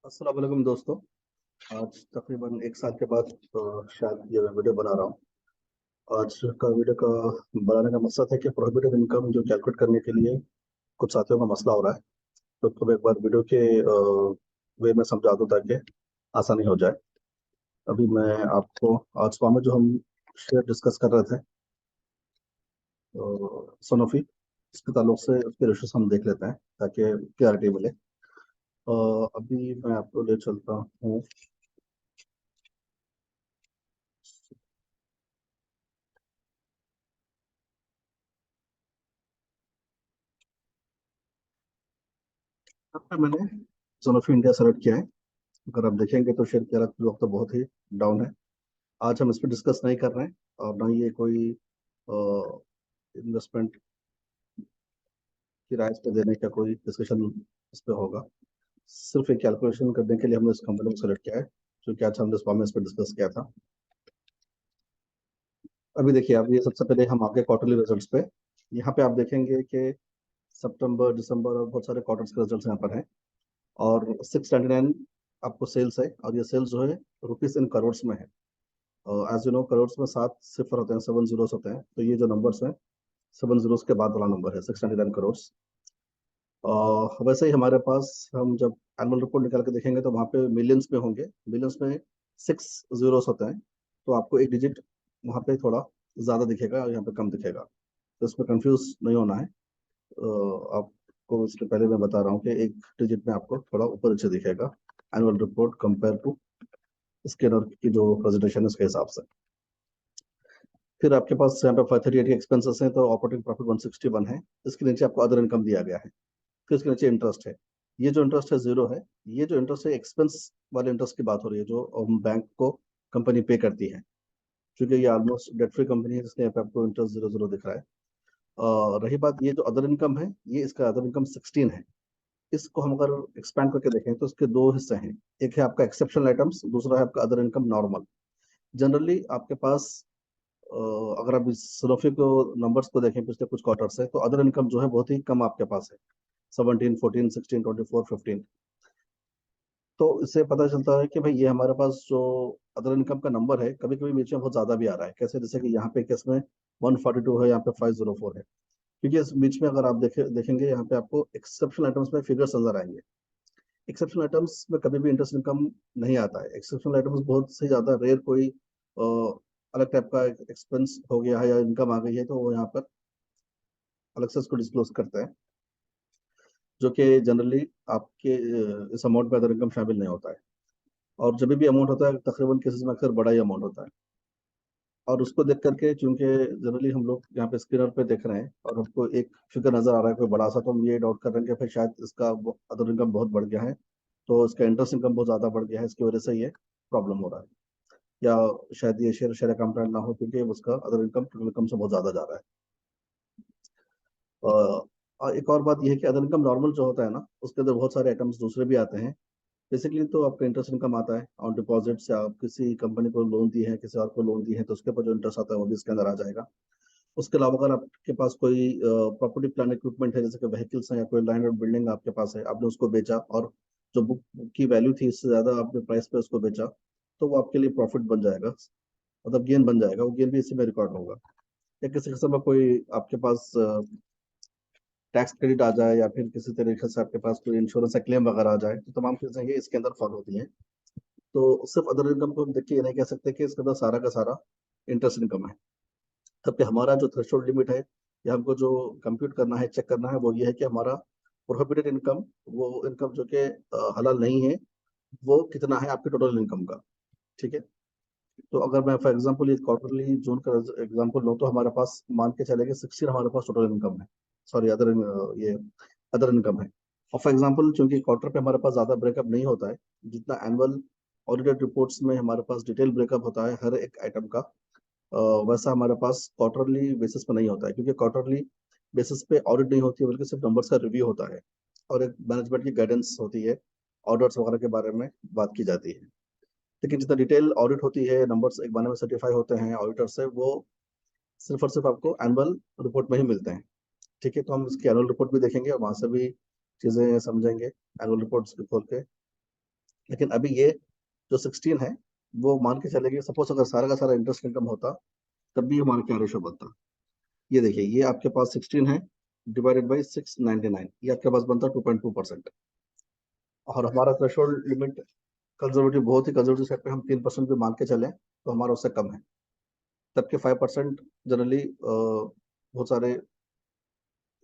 अस्सलाम वालेकुम दोस्तों। आज तकरीबन एक साल के बाद शायद ये मैं वीडियो बना रहा हूँ। आज का वीडियो का बनाने का मकसद है कि प्रोहिबिटेड इनकम जो कैलकुलेट करने के लिए कुछ साथियों का मसला हो रहा है। तो तुम एक बार वीडियो के वे में समझा दूँ ताकि आसानी हो जाए। अभी मैं आपको आज सुबह में जो हम शेयर डिस्कस कर रहे थे सोनोफी, इसके ताल्लुक से उसके रेशोस हम देख लेते हैं ताकि क्लैरिटी मिले। अभी मैं आपको ले चलता हूँ। अब तक मैंने सोनोफी इंडिया सेलेक्ट किया है। अगर आप देखेंगे तो शेयर की हालत इस वक्त तो बहुत ही डाउन है। आज हम इस पर डिस्कस नहीं कर रहे हैं और ना ये कोई इन्वेस्टमेंट की राय इस पे देने का कोई डिस्कशन इस पे होगा। सिर्फ एक कैलकुलेशन करने के लिए हमने इस कंपनी को सेलेक्ट किया है, जो कि आज हमने इस में इस पर डिस्कस किया था। अभी देखिए, अब ये सबसे पहले हम आगे क्वार्टरली रिजल्ट्स पे। यहाँ पे आप देखेंगे कि सितंबर, दिसंबर और बहुत सारे क्वार्टर्स के रिजल्ट्स यहाँ पर हैं। और 699 आपको सेल्स है, और ये सेल्स जो है रुपीस इन करोड़ में है। एज यू नो, करोड़ में 7 सिफर होते हैं, 7 जीरोस होते हैं। तो ये जो नंबर्स हैं, 7 जीरोस के बाद वाला नंबर है 699 करोड़। वैसे ही हमारे पास हम जब एनुअल रिपोर्ट निकाल के देखेंगे तो वहाँ पे मिलियंस में होंगे। मिलियंस में 6 जीरोस होते हैं। तो आपको एक डिजिट वहाँ पे थोड़ा ज़्यादा दिखेगा और यहाँ पे कम दिखेगा। तो इसमें कंफ्यूज नहीं होना है। आपको इसके पहले मैं बता रहा हूँ कि एक डिजिट में आपको थोड़ा ऊपर नीचे दिखेगा annual report compare to scanner की जो प्रेजेंटेशन है उसके हिसाब से। फिर आपके पास यहाँ पे 538 के एक्सपेंसेस हैं, तो ऑपरेटिंग प्रॉफिट 161 है। इसके नीचे आपको अदर इनकम दिया गया है। फिर इसके नीचे इंटरेस्ट है। ये जो इंटरेस्ट है जीरो है। ये जो इंटरेस्ट है एक्सपेंस वाले इंटरेस्ट की बात हो रही है, जो बैंक को कंपनी पे करती है। क्योंकि ये ऑलमोस्ट डेट फ्री कंपनी है, जिसने यहाँ पे आपको इंटरेस्ट जीरो जीरो दिख रहा है। रही बात, ये जो अदर इनकम है, ये इसका अदर इनकम 16 है। इसको हम अगर एक्सपैंड करके देखें तो इसके दो हिस्से हैं। एक है आपका एक्सेप्शनल आइटम्स, दूसरा है आपका अदर इनकम नॉर्मल। जनरली आपके पास अ, अगर आप इस सनोफी को नंबर्स को देखें पिछले कुछ क्वार्टर से, तो अदर इनकम जो है बहुत ही कम आपके पास है। 17, 14, 16, 24, 15। तो इससे पता चलता है कि भाई ये हमारे पास जो अदर इनकम का नंबर है, कभी कभी बीच में बहुत ज्यादा भी आ रहा है। कैसे? जैसे कि यहाँ पे केस में 142 है, यहाँ पे 504 है। क्योंकि इस बीच में अगर आप देखेंगे, यहाँ पे आपको एक्सेप्शनल आइटम्स में फिगर्स नजर आएंगे। एक्सेप्शनल आइटम्स में कभी भी इंटरेस्ट इनकम नहीं आता है। एक्सेप्शनल आइटम्स बहुत से ज्यादा रेयर, कोई अलग टाइप का एक्सपेंस हो गया है या इनकम आ गई है, तो वो यहाँ पर अलग से उसको डिस्क्लोज करते हैं। जो कि जनरली आपके इस अमाउंट में अदर इनकम शामिल नहीं होता है। और जब भी अमाउंट होता है, तकरीबन केसेस में अक्सर बड़ा ही अमाउंट होता है। और उसको देख करके, चूंकि जनरली हम लोग यहाँ पे स्क्रीनर पे देख रहे हैं और हमको एक फिगर नजर आ रहा है कोई बड़ा सा, तो हम ये डाउट कर रहे हैं कि फिर शायद इसका अदर इनकम बहुत बढ़ गया है। तो इसका इंटरेस्ट इनकम बहुत ज्यादा बढ़ गया है, इसकी वजह से ये प्रॉब्लम हो रहा है। या शायद ये शेयर शेयर कंपेयर ना हो, क्योंकि उसका अदर इनकम टोटल इनकम से बहुत ज्यादा जा रहा है। और एक और बात यह है कि अदर इनकम नॉर्मल जो होता है ना, उसके अंदर बहुत सारे आइटम्स दूसरे भी आते हैं। बेसिकली तो आपका इंटरेस्ट इनकम आता है ऑन डिपॉजिट से। आप किसी कंपनी को लोन दी है, किसी और को लोन दी है, तो उसके ऊपर जो इंटरेस्ट आता है वो भी इसके अंदर आ जाएगा। उसके अलावा अगर आपके पास कोई प्रॉपर्टी प्लान इक्विपमेंट है, जैसे कि व्हीकल्स हैं या कोई लैंड और बिल्डिंग आपके पास है, आपने उसको बेचा और जो बुक की वैल्यू थी इससे ज्यादा आपने प्राइस पे उसको बेचा, तो वो आपके लिए प्रॉफिट बन जाएगा, मतलब गेन बन जाएगा। वो गेन भी इसी में रिकॉर्ड होगा। या किसी किस्म का कोई आपके पास टैक्स क्रेडिट आ जाए, या फिर किसी तरीके से आपके पास कोई इंश्योरेंस का क्लेम वगैरह आ जाए, तो तमाम चीजें ये इसके अंदर फॉलो होती हैं। तो सिर्फ अदर इनकम को हम देख के ये नहीं कह सकते कि इसके अंदर सारा का सारा इंटरेस्ट इनकम है। तब कि हमारा जो थ्रेशोल्ड लिमिट है, या हमको जो कंप्यूट करना है, चेक करना है, वो ये है कि हमारा प्रोहिबिटेड इनकम, वो इनकम जो कि हलाल नहीं है, वो कितना है आपके टोटल इनकम का। ठीक है? तो अगर मैं फॉर एग्जांपल ये क्वार्टरली जून का एग्जांपल लूँ, तो हमारे पास मान के चले कि 16 हमारे पास टोटल इनकम है। सॉरी, ये अदर इनकम है। और फॉर एग्जांपल चूंकि क्वार्टर पे हमारे पास ज़्यादा ब्रेकअप नहीं होता है, जितना एनुअल ऑडिटेड रिपोर्ट्स में हमारे पास डिटेल ब्रेकअप होता है हर एक आइटम का, अ, वैसा हमारे पास क्वार्टरली बेसिस पे नहीं होता है। क्योंकि क्वार्टरली बेसिस पे ऑडिट नहीं होती है, बल्कि सिर्फ नंबर्स का रिव्यू होता है और एक मैनेजमेंट की गाइडेंस होती है, ऑर्डर्स वगैरह के बारे में बात की जाती है। लेकिन जितना डिटेल ऑडिट होती है, नंबर्स एक बारे में सर्टिफाई होते हैं ऑडिटर से, वो सिर्फ और सिर्फ आपको एनुअल रिपोर्ट में ही मिलते हैं। ठीक है? तो हम इसकी एनुअल रिपोर्ट भी देखेंगे और वहां से भी चीजें समझेंगे, एनुअल रिपोर्ट्स खोल के। लेकिन अभी ये जो 16 है, वो मान के चलेंगे सपोज अगर सारा का सारा इंटरेस्ट इनकम होता, तब भी हमारा क्या रेशो बनता। ये देखिए, ये आपके पास 16 है डिवाइडेड बाई 699, ये आपके पास बनता 2.2%। और हमारा थ्रेशोल्ड लिमिट कंजर्वेटिव, बहुत ही कंजर्वेटिव सेट पे हम 3% भी मान के चलें तो हमारा उससे कम है। तब के 5% जनरली बहुत सारे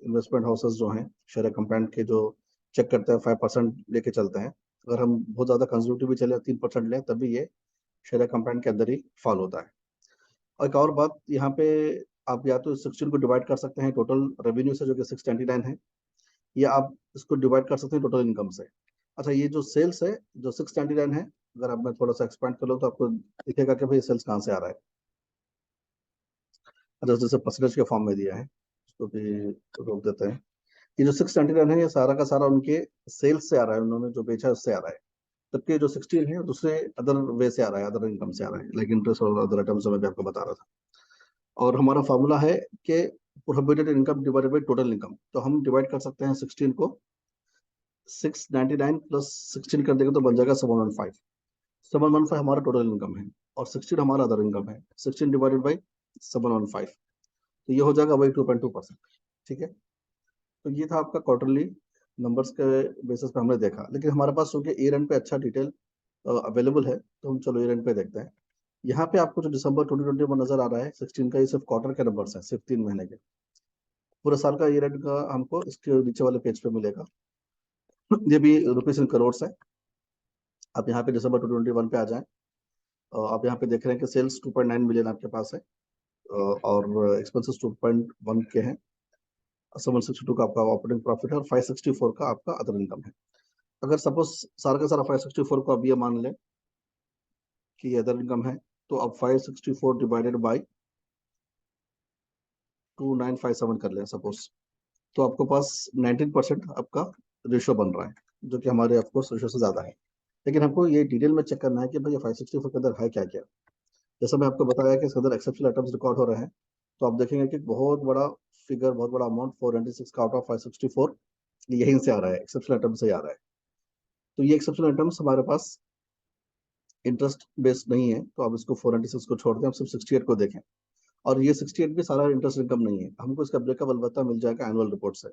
इन्वेस्टमेंट हाउसेस जो हैं, शेयर कंपाउंड के जो चेक करते हैं, 5% लेके चलते हैं। अगर हम बहुत ज़्यादा कंजर्वेटिव भी चले 3% लें, तब भी ये शेयर कंपाउंड के अंदर ही फॉल होता है। और एक और बात यहाँ पे, आप या तो 16 को डिवाइड कर सकते हैं टोटल रेवेन्यू से जो कि 699 है, या आप इसको डिवाइड कर सकते हैं टोटल इनकम से। अच्छा, ये जो सेल्स है जो 699 है, अगर आप मैं थोड़ा सा एक्सपेंड कर लूँ तो आपको दिखेगा कि भाई सेल्स कहाँ से आ रहा है। अच्छा, जैसे परसेंटेज के फॉर्म में दिया है, उसको भी रोक देते हैं। ये जो 699 है, ये सारा का सारा उनके सेल्स से आ रहा है, उन्होंने जो बेचा है उससे आ रहा है। जबकि जो 16 है दूसरे अदर वे से आ रहा है, अदर इनकम से आ रहा है, लाइक इंटरेस्ट और अदर आइटम्स मैं भी आपको बता रहा था। और हमारा फार्मूला है कि prohibited income divided by total income. तो हम डिवाइड कर सकते हैं 16 को, 699 प्लस 16 कर देंगे तो बन जाएगा 715। 715 हमारा टोटल इनकम है, और 16 हमारा अदर इनकम है। 16 डिवाइडेड बाई 715, तो ये हो जाएगा वही 2.2%। ठीक है। तो ये था आपका क्वार्टरली नंबर्स के बेसिस पे हमने देखा, लेकिन हमारे पास चूंकि ईयर एंड पे अच्छा डिटेल अवेलेबल है, तो हम चलो ईयर एंड पे देखते हैं। यहाँ पे आपको जो दिसंबर 2021 नजर आ रहा है 16 का, ये सिर्फ क्वार्टर के नंबर्स हैं, सिर्फ 3 महीने के। पूरे साल का ईयर एंड का हमको इसके नीचे वाले पेज पे मिलेगा। ये भी रुपीज इन करोड़ है। आप यहाँ पे दिसंबर 2021 पे आ जाएं, आप यहाँ पे देख रहे हैं कि सेल्स 2.9 मिलियन आपके पास है, और एक्सपेंसेस 2.1 के हैं। 762 का आपका ऑपरेटिंग प्रॉफिट है, और 564 का आपका अदर इनकम है। अगर सपोज सारा का सारा 564 को अब ये मान लें कि ये अदर इनकम है, तो अब 564 डिवाइडेड बाई 2957 कर लें सपोज, तो आपको पास 19% आपका रेशो बन रहा है, जो कि हमारे आपको रेशो से ज्यादा है। लेकिन हमको ये डिटेल में चेक करना है कि भाई 564 के अंदर है क्या क्या। जैसा मैं आपको बताया कि इसके अंदर एक्सेप्शनल आइटम्स रिकॉर्ड हो रहे हैं, तो आप देखेंगे कि बहुत बड़ा फिगर, बहुत बड़ा अमाउंट 496 का आउट ऑफ 564 यहीं से आ रहा है, एक्सेप्शनल आइटम से ही आ रहा है। तो ये एक्सेप्शनल आइटम्स हमारे पास इंटरेस्ट बेस्ड नहीं है, तो आप इसको 496 को छोड़ दें, हम सिर्फ 68 को देखें। और ये 68 भी सारा इंटरेस्ट इनकम नहीं है, हमको इसका ब्रेकअप अलबत्ता मिल जाएगा एनुअल रिपोर्ट से।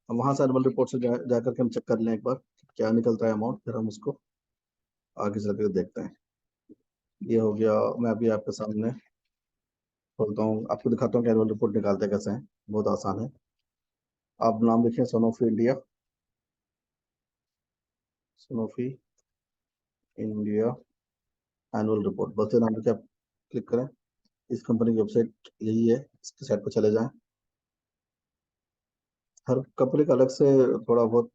हम वहां से एनुअल रिपोर्ट से जा करके हम चेक कर लें एक बार क्या निकलता है अमाउंट, फिर हम उसको आगे चल कर देखते हैं। ये हो गया। मैं अभी आपके सामने खोलता हूँ, आपको दिखाता हूँ कि एनुअल रिपोर्ट निकालते कैसे हैं। बहुत आसान है। आप नाम लिखें Sanofi India, Sanofi India annual report, बस ये नाम लिखे आप क्लिक करें। इस कंपनी की वेबसाइट यही है, इसके साइट पर चले जाएं। हर कंपनी का अलग से थोड़ा बहुत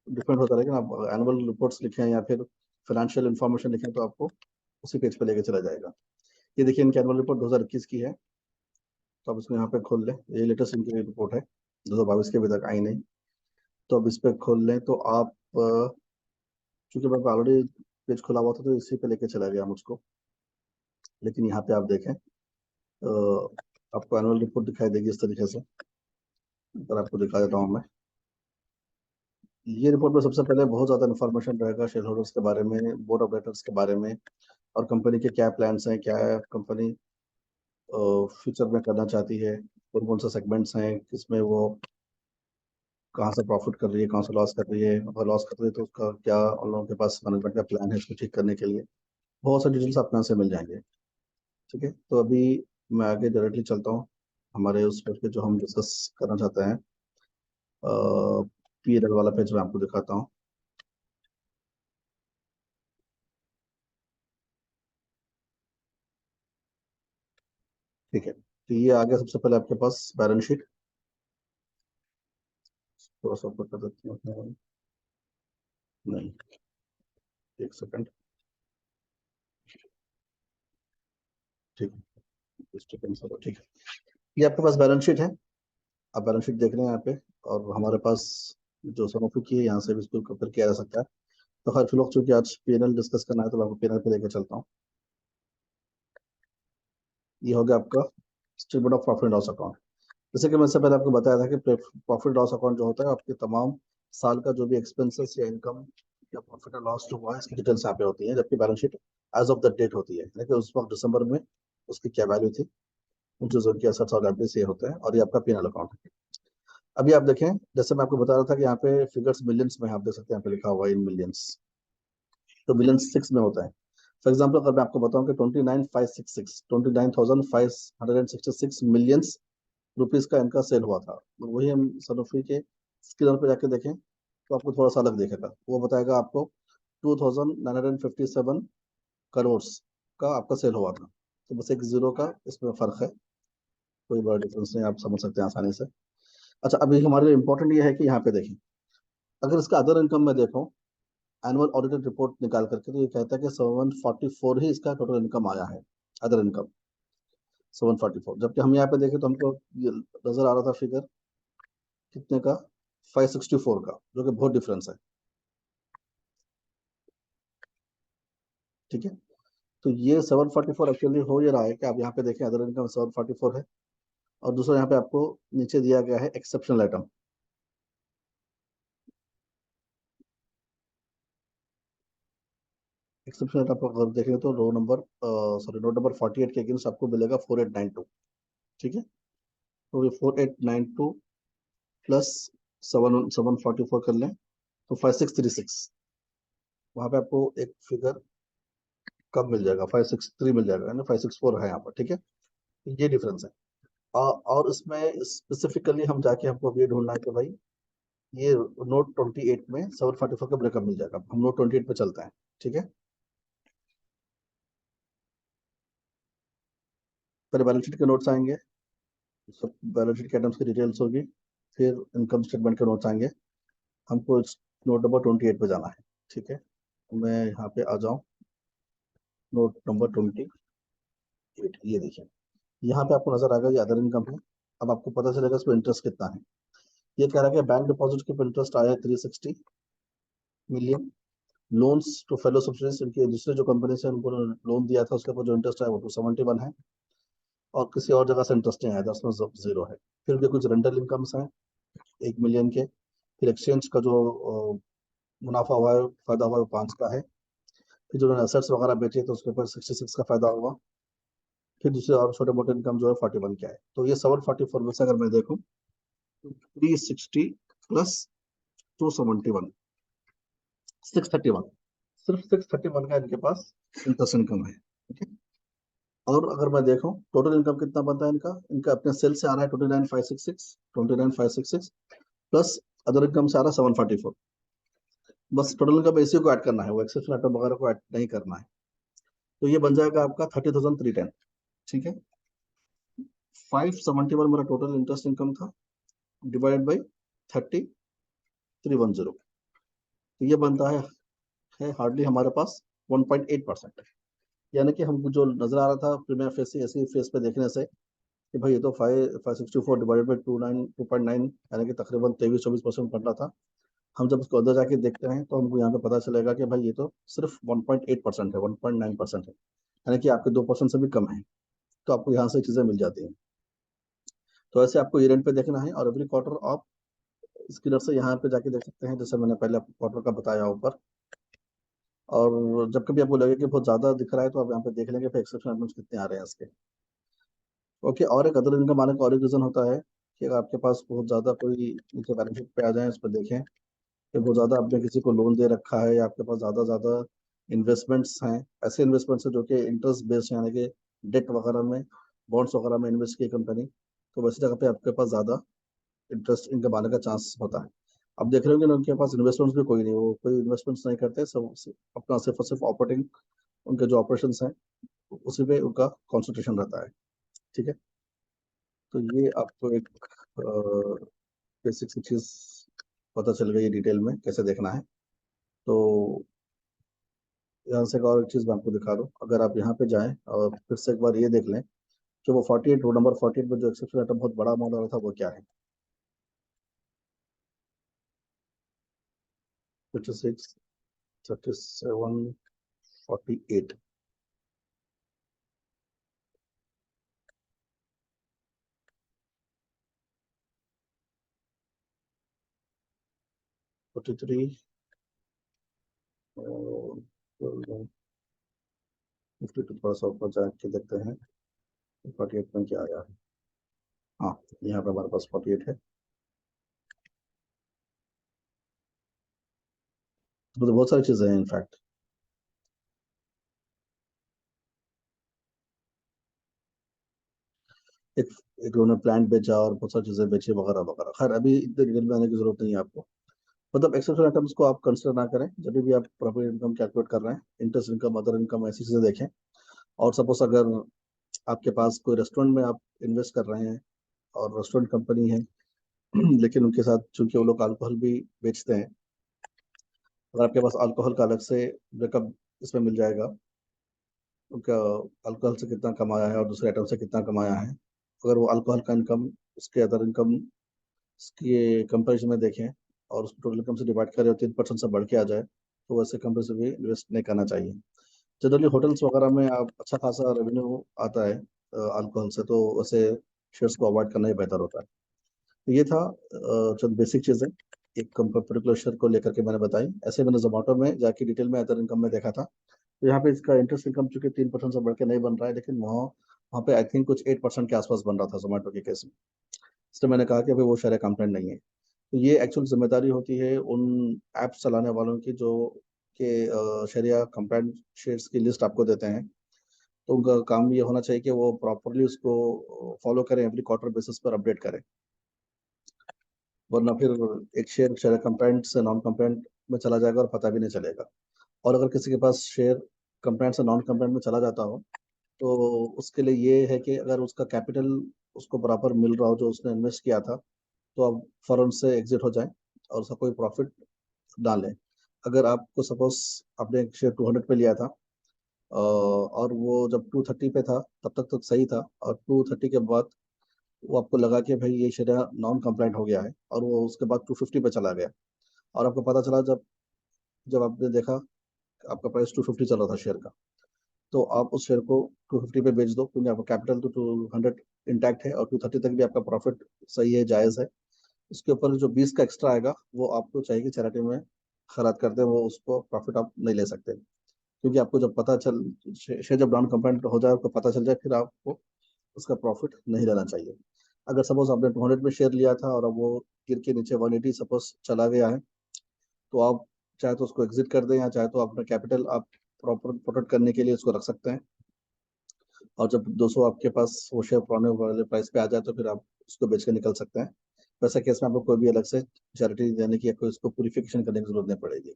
डिफरेंट होता है, लेकिन आप एनुअल रिपोर्ट्स लिखें या फिर फाइनेंशियल इंफॉर्मेशन लिखें तो आपको उसी पेज पे लेके चला जाएगा। ये देखिए, इनकी एनुअल रिपोर्ट 2021 की है, तो आप इसको यहाँ पे खोल लें। ये लेटेस्ट इनकी रिपोर्ट है, 2022 के अभी तक आई नहीं। तो अब इस पे खोल लें तो आप चूंकि मेरे को ऑलरेडी पेज खुला हुआ था, तो इसी पे लेके चला गया मुझको। लेकिन यहाँ पे आप देखें, आपको एनुअल रिपोर्ट दिखाई देगी इस तरीके से। अगर आपको दिखा देता हूँ मैं, ये रिपोर्ट में सबसे पहले बहुत ज़्यादा इन्फॉर्मेशन रहेगा शेयर होल्डर्स के बारे में, बोर्ड ऑफ डायरेक्टर्स के बारे में, और कंपनी के क्या प्लान्स हैं, क्या कंपनी फ्यूचर में करना चाहती है, कौन कौन से सेगमेंट्स हैं, किसमें वो कहाँ से प्रॉफिट कर रही है, कहाँ से लॉस कर रही है, अगर लॉस कर रही है तो उसका क्या उन लोगों के पास मैनेजमेंट का प्लान है इसको ठीक करने के लिए। बहुत सारी डिटेल्स अपने यहाँ से मिल जाएंगे। ठीक है, तो अभी मैं आगे डायरेक्टली चलता हूँ हमारे उस पर जो हम डिस्कस करना चाहते हैं। पी एल वाला पेज मैं आपको दिखाता हूँ। ठीक है, तो ये आ गया सबसे पहले आपके पास बैलेंस शीट। थोड़ा सा ऊपर कर देती हूँ। नहीं, एक सेकंड। ठीक है, ठीक है। ये आपके पास बैलेंस शीट है, आप बैलेंस शीट देख रहे हैं यहाँ पे। और हमारे पास जो सनोफी की है, यहाँ से भी इसको कंपेयर किया जा सकता है। तो हर फिलहाल चूंकि आज पीएनएल डिस्कस करना है, तो मैं आपको पीएनएल पे लेकर चलता हूँ। ये हो गया आपका statement of profit and loss account. जैसे कि मैं इससे पहले आपको बताया था कि प्रॉफिट लॉस अकाउंट जो होता है, आपके तमाम साल का जो भी एक्सपेंसेस या इनकम क्या प्रॉफिट और लॉस जो हुआ है इसकी डिटेल्स यहाँ पे होती है, जबकि balance sheet as of the date होती है, यानी कि उस वक्त दिसंबर में उसकी क्या वैल्यू थी, जो उनके असेट्स और लायबिलिटीज ये होते हैं, और ये आपका पीएनएल अकाउंट है। अभी आप देखें, जैसे मैं आपको बता रहा था कि यहाँ पे फिगर्स मिलियंस में, आप देख सकते हैं यहाँ पे लिखा हुआ है इन मिलियंस, तो मिलियन सिक्स में होता है। फॉर एग्जाम्पल अगर मैं आपको बताऊं कि 29,566 रुपीज का इनका सेल हुआ था, तो वही हम सनोफी के स्क्रीन पे जाके देखें तो आपको थोड़ा सा अलग दिखेगा, वो बताएगा आपको 2,957 करोड़ का आपका सेल हुआ था। तो बस एक जीरो का इसमें फर्क है, कोई बड़ा डिफरेंस नहीं, आप समझ सकते हैं आसानी से। अच्छा, अभी हमारे लिए इंपॉर्टेंट ये है कि यहाँ पे देखें, अगर इसका अदर इनकम में देखो, एनुअल ऑडिटेड रिपोर्ट निकाल करके, तो ये कहता है कि 744 ही इसका टोटल इनकम आया है, अदर इनकम 744, जबकि हम यहाँ पे देखें तो हमको ये नजर आ रहा था फिगर कितने का, 564 का, जो कि बहुत डिफरेंस है। ठीक है, तो ये 744 एक्चुअली हो ये रहा है कि आप यहाँ पे देखें अदर इनकम 744 है, और दूसरा यहाँ पे आपको नीचे दिया गया है एक्सेप्शनल आइटम। एक्सेप्शनल आइटम अगर देखेंगे तो row number, sorry, note number 48 के अगेंस्ट आपको मिलेगा 4892। ठीक है, तो ये 4892 प्लस 744 कर लें तो 5636, वहां पे आपको एक फिगर कम मिल जाएगा, 563 मिल जाएगा, यानी 564 है यहाँ पर। ठीक है, ये डिफरेंस है। और इसमें स्पेसिफिकली हम जाके हमको अब ये ढूंढना है कि भाई ये नोट 28 में 744 का ब्रेकअप मिल जाएगा, हम नोट 28 पे चलते हैं। ठीक है, पहले बैलेंस शीट के नोट्स आएंगे, सब बैलेंस शीट के आइटम्स की डिटेल्स होगी, फिर इनकम स्टेटमेंट के नोट्स आएंगे, हमको नोट नंबर 28 पे जाना है। ठीक है, मैं यहाँ पे आ जाऊँ, नोट नंबर 28, ये देखिए, यहाँ पे आपको नजर आएगा ये अदर इनकम है। अब आपको पता चलेगा इसमें इंटरेस्ट कितना है। ये कह रहा है कि बैंक डिपॉजिट के इंटरेस्ट आया है 360 million, loans to fellow subsidies, इनके दूसरे जो कंपनी से उनको लोन दिया था उसके ऊपर जो इंटरेस्ट आया वो 271 है, और किसी और जगह से इंटरेस्ट नहीं आया था, उसमें जीरो है। फिर भी कुछ रेंटल इनकम्स हैं 1 मिलियन के, फिर एक्सचेंज का जो मुनाफा हुआ है, फायदा हुआ है, वो 5 का है। फिर जो उन्होंने एसेट्स वगैरह बेचे तो उसके ऊपर 66 का फायदा हुआ। फिर दूसरे और छोटे मोटे इनकम जो है 41 का है। तो ये 744 में से अगर मैं देखूँ तो 360 प्लस 271, 631, सिर्फ 631 का इनके पास इंटरेस्ट इनकम है। ठीक है, और अगर मैं देखूं टोटल इनकम कितना बनता है इनका, इनका अपने सेल से आ रहा है 29,566 प्लस अदर इनकम से आ रहा है 744। बस टोटल इनकम इसी को ऐड करना है, वो एक्सेप्शनल आइटम वगैरह को ऐड नहीं करना है। तो ये बन जाएगा आपका 30,310। ठीक है, 571 मेरा टोटल इंटरेस्ट इनकम था, डिवाइडेड बाई 30310, तो ये बनता है हार्डली हमारे पास 1.8%। यानी कि हमको जो नजर आ रहा था प्रीमियर फेस से, ऐसी फेस पे देखने से, कि भाई ये तो 564 डिवाइडेड बाई 2.9, यानी कि तकरीबन 23-24% बन रहा था। हम जब उसको अंदर जाके देखते हैं तो हमको यहाँ पे पता चलेगा कि भाई ये तो सिर्फ 1.8% है, 1.9% है, यानी कि आपके 2% से भी कम है। तो आपको यहाँ से चीज़ें मिल जाती हैं। तो ऐसे आपको ईयर एंड पे देखना है, और एवरी क्वार्टर आप इसकी तरफ से यहाँ पे जाके देख सकते हैं, जैसे मैंने पहले आपको क्वार्टर का बताया ऊपर। और जब कभी आपको लगे कि बहुत ज़्यादा दिख रहा है तो आप यहाँ पे देख लेंगे फिर एक्सेप्शन आइटम्स कितने आ रहे हैं इसके। ओके, और एक अदर इनकम आने का और एक रीज़न होता है कि अगर आपके पास बहुत ज़्यादा कोई नीचे बेनिफिट पे आ जाए, इस पर देखें कि बहुत ज़्यादा आपने किसी को लोन दे रखा है, या आपके पास ज़्यादा ज़्यादा इन्वेस्टमेंट्स हैं, ऐसे इन्वेस्टमेंट्स हैं जो कि इंटरेस्ट बेस्ड, यानी कि डेट वगैरह में, बॉन्ड्स वगैरह में इन्वेस्ट की कंपनी, तो वैसी जगह पे आपके पास ज़्यादा इंटरेस्ट इनकम आने का चांस होता है। अब देख रहे हो कि उनके पास इन्वेस्टमेंट्स भी कोई नहीं, वो कोई इन्वेस्टमेंट्स नहीं करते, सब अपना सिर्फ और सिर्फ ऑपरेटिंग, उनके जो ऑपरेशंस हैं उसी पे उनका कॉन्सेंट्रेशन रहता है। ठीक है, तो ये आपको एक बेसिक सी चीज़ पता चल गई डिटेल में कैसे देखना है। तो यहाँ से एक और एक चीज़ मैं आपको दिखा दूँ, अगर आप यहाँ पे जाएं और फिर से एक बार ये देख लें कि वो 48, रो नंबर 48 में जो एक्सेप्शन आइटम बहुत बड़ा अमाउंट आ रहा था वो क्या है, 56, 37, 48, 43, फिफ्टी टू थोड़ा सा ऊपर जाके देखते हैं 48 में क्या आया है। हाँ, यहाँ पे हमारे पास 48 है। तो बहुत सारी चीज़ें हैं इनफैक्ट। एक एक उन्होंने प्लांट बेचा और बहुत सारी चीज़ें बेची वगैरह वगैरह। खैर अभी इतने डिटेल में आने की जरूरत नहीं है आपको। मतलब एक्सेप्शनल आइटम्स को आप कंसिडर ना करें जब भी आप प्रॉफिट इनकम कैलकुलेट कर रहे हैं। इंटरेस्ट इनकम, अदर इनकम, ऐसी चीज़ें देखें। और सपोज अगर आपके पास कोई रेस्टोरेंट में आप इन्वेस्ट कर रहे हैं और रेस्टोरेंट कंपनी है लेकिन उनके साथ चूंकि वो लोग अल्कोहल भी बेचते हैं, अगर आपके पास अल्कोहल का अलग से ब्रेकअप इसमें मिल जाएगा, उनका अल्कोहल से कितना कमाया है और दूसरे आइटम से कितना कमाया है, अगर वो अल्कोहल का इनकम उसके अदर इनकम के कंपेरिजन में देखें और उसको टोटल इनकम से डिवाइड करें और 3% से बढ़ के आ जाए, तो वैसे कंपनी से भी इन्वेस्ट नहीं करना चाहिए। जनरली होटल्स वगैरह में आप अच्छा खासा रेवेन्यू आता है अल्कोहल से, तो वैसे शेयर्स को अवॉइड करना ही बेहतर होता है। तो ये था चंद बेसिक चीज़ें एक पर्टिकुलर शेयर को लेकर के मैंने बताई। ऐसे मैंने जोमेटो में जाके डिटेल में अदर इनकम में देखा था। तो यहाँ पे इसका इंटरेस्ट इनकम चूंकि 3% से बढ़ के नहीं बन रहा है, लेकिन वहाँ वहाँ पे आई थिंक कुछ 8% के आसपास बन रहा था जोमेटो के केस में। इसलिए मैंने कहा कि अभी वो शेयर कंप्लेंट नहीं है। तो ये एक्चुअल जिम्मेदारी होती है उन ऐप्स चलाने वालों की जो कि शेयर कंप्लेंट शेयर्स की लिस्ट आपको देते हैं। तो उनका काम ये होना चाहिए कि वो प्रॉपरली उसको फॉलो करें, एवरी क्वार्टर बेसिस पर अपडेट करें। वरना फिर एक शेयर शेयर कंप्लेंट से नॉन कंप्लेंट में चला जाएगा और पता भी नहीं चलेगा। और अगर किसी के पास शेयर कंप्लेंट से नॉन कंप्लेंट में चला जाता हो, तो उसके लिए ये है कि अगर उसका कैपिटल उसको बराबर मिल रहा हो जो उसने इन्वेस्ट किया था, तो आप फौरन से एग्जिट हो जाएं और उसका कोई प्रॉफिट ना लें। अगर आपको सपोज आपने एक शेयर 200 पे लिया था और वो जब 230 पे था तब तक तो सही था, और 230 के बाद वो आपको लगा कि भाई ये शेयर नॉन कंप्लाइंट हो गया है और वो उसके बाद 250 पे चला गया, और आपको पता चला जब जब आपने देखा आपका प्राइस 250 चल रहा था शेयर का, तो आप उस शेयर को 250 पे बेच दो, क्योंकि आपका कैपिटल तो 200 इंटैक्ट है और 230 तक भी आपका प्रॉफिट सही है, जायज़ है। उसके ऊपर जो 20 का एक्स्ट्रा आएगा वो आपको चाहिए कि चैरिटी में खैरात कर दें, वो उसको प्रॉफिट आप नहीं ले सकते। क्योंकि आपको जब पता चल शेयर जब नॉन कंप्लाइंट हो जाए, आपको पता चल जाए, फिर आपको उसका प्रॉफिट नहीं लेना चाहिए। अगर सपोज आपने 200 में शेयर लिया था और अब वो गिर के नीचे 180 सपोज चला गया है, तो आप चाहे तो उसको एग्जिट कर दें या चाहे तो अपना कैपिटल आप प्रॉपर प्रोटेक्ट करने के लिए उसको रख सकते हैं। और जब 200 आपके पास वो शेयर पुराने वाले प्राइस पे आ जाए, तो फिर आप उसको बेच के निकल सकते हैं। वैसे केस में आपको कोई भी अलग से चैरिटी देने की या कोई उसको प्यूरिफिकेशन करने की जरूरत नहीं पड़ेगी।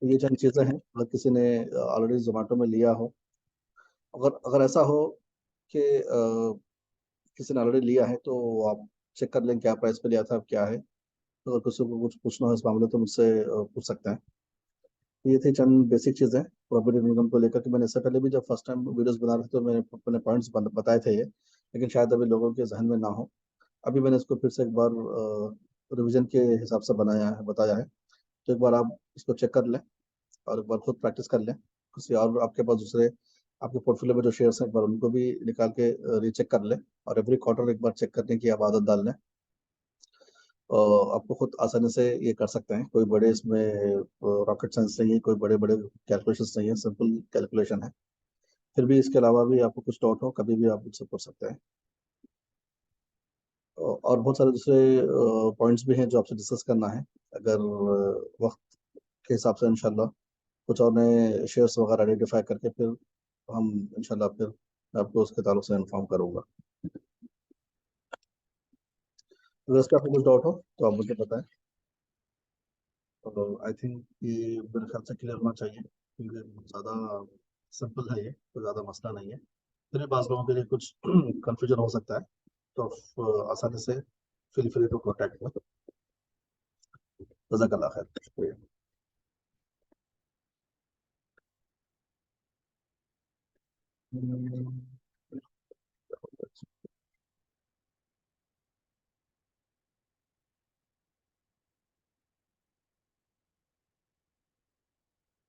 तो ये चंद चीज़ें हैं। अगर किसी ने ऑलरेडी जोमेटो में लिया हो, अगर अगर ऐसा हो कि किसी ने ऑलरेडी लिया है, तो आप चेक कर लें क्या प्राइस पे लिया था, अब क्या है। तो अगर किसी को कुछ पूछना हो इस मामले तो मुझसे पूछ सकते हैं। ये थी चंद बेसिक चीज़ें प्रॉपर्टी इनकम को लेकर के। मैंने इससे पहले भी जब फर्स्ट टाइम वीडियोस बना रहे थे तो मैंने अपने पॉइंट्स बताए थे ये, लेकिन शायद अभी लोगों के जहन में ना हो। अभी मैंने इसको फिर से एक बार रिवीजन के हिसाब से बनाया है, बताया है। तो एक बार आप इसको चेक कर लें और एक बार खुद प्रैक्टिस कर लें। किसी और आपके पास दूसरे आपके पोर्टफोलियो में जो शेयर्स हैं एक बार उनको भी निकाल के रीचेक कर लें, और एवरी क्वार्टर एक बार चेक करने की आप आदत डाल लें। आपको खुद आसानी से ये कर सकते हैं। कोई बड़े इसमें रॉकेट साइंस नहीं है, कोई बड़े बड़े कैलकुलेशंस नहीं है, सिंपल कैलकुलेशन है। फिर भी इसके अलावा भी आपको कुछ डाउट हो कभी भी आप मुझसे पूछ सकते हैं। और बहुत सारे दूसरे पॉइंट्स भी हैं जो आपसे डिस्कस करना है। अगर वक्त के हिसाब से इंशाल्लाह कुछ और नए शेयर्स वगैरह आइडेंटिफाई करके फिर हम इंशाल्लाह फिर मैं आपको उसके ताल्लुक से इन्फॉर्म करूंगा। अगर इसका आपको कुछ डाउट हो तो आप मुझे बताएं। तो आई थिंक ये मेरे ख्याल से क्लियर होना चाहिए, क्योंकि ज़्यादा सिंपल है, ये कोई ज़्यादा मसला नहीं है। फिर भी बाज़ लोगों के लिए कुछ कंफ्यूजन हो सकता है, तो आप आसानी से फील फ्री टू कॉन्टैक्ट में। जज़ाकल्लाह खैर, शुक्रिया।